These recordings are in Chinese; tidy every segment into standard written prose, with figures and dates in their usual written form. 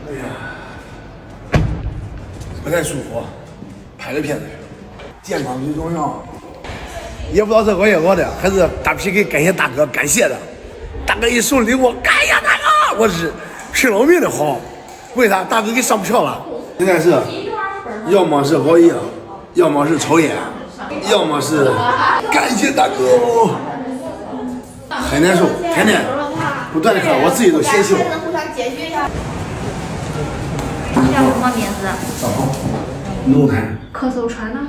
哎呀，不太舒服，拍个片子，健康最重要。也不知道是熬夜熬的，还是大皮给感谢大哥，感谢的。大哥一送礼物，感谢大哥，我是拼了命的好。为啥？大哥给上票了。现在是，要么是熬夜，要么是抽烟，要么是感谢大哥。很难受，天天不断的看，我自己都嫌弃我。叫什么名字？楼台。咳嗽传呢？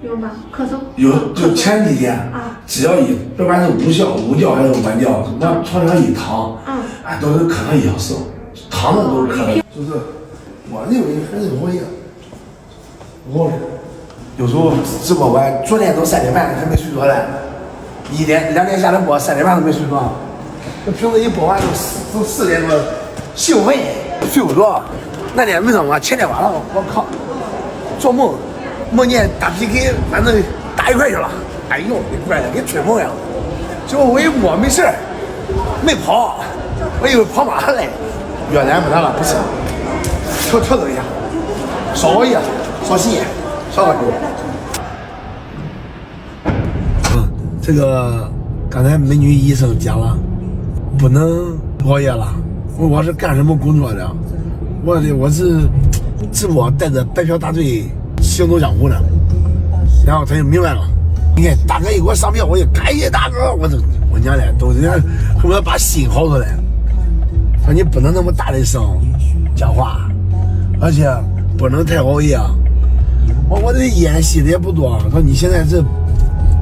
有吗？咳嗽？有，就前几天，只要一不管是午觉还是晚觉，往床上一躺，哎，都是咳上1小时，躺着都是咳的。就是我认为还是熬夜，熬的。有时候直播完，昨天都3点半还没睡着嘞，1点2点下的播，3点半都没睡着。这平时一播完都4点多，兴奋睡不着。那天没上晚，前天晚上我靠，做梦见大皮给反正打一块去了，哎呦，给怪的跟春梦一样。结果我一摸没事没跑，我以为跑马了嘞，越南不得了，不是，调整一下，少熬夜，少吸烟，少喝酒。这个刚才美女医生讲了，不能熬夜了。我是干什么工作的？我是直播带着白嫖大队行走江湖的。然后他就明白了，你看大哥一给我上票，我就感谢大哥，我娘嘞，都人家恨不得把心薅出来。说你不能那么大的声讲话，而且不能太熬夜。我这烟吸的也不多，说你现在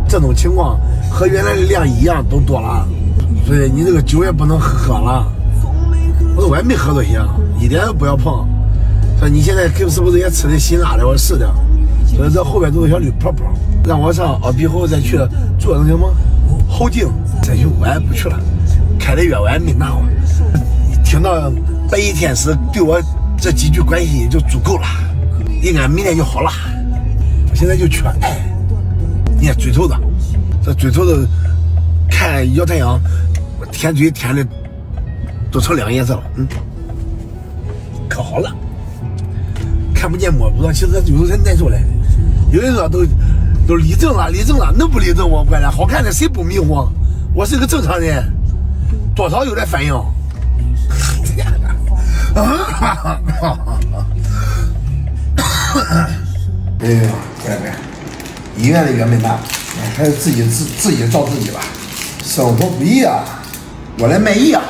这种情况和原来的量一样都多了，所以你这个酒也不能喝了。我也没喝多些，一点都不要碰。说你现在是不是也吃的辛辣的？我说是的。所以这后边都是小绿泡泡，让我上奥比后再去做那什么后颈，再去我也不去了。开的药我也没拿过。听到白衣天使对我这几句关心就足够了，应该明天就好了。我现在就缺爱。你看嘴头子，这嘴头子看摇太阳，我舔嘴舔的都成2个颜色了，可好了，看不见摸不着，其实有时候很难受嘞。有人说都立正了，能不立正我关键好看的谁不迷糊？我是个正常人，多少有点反应。哎呀，乖，医院的药没拿，还是自己照自己吧。生活不易啊，我来卖艺啊。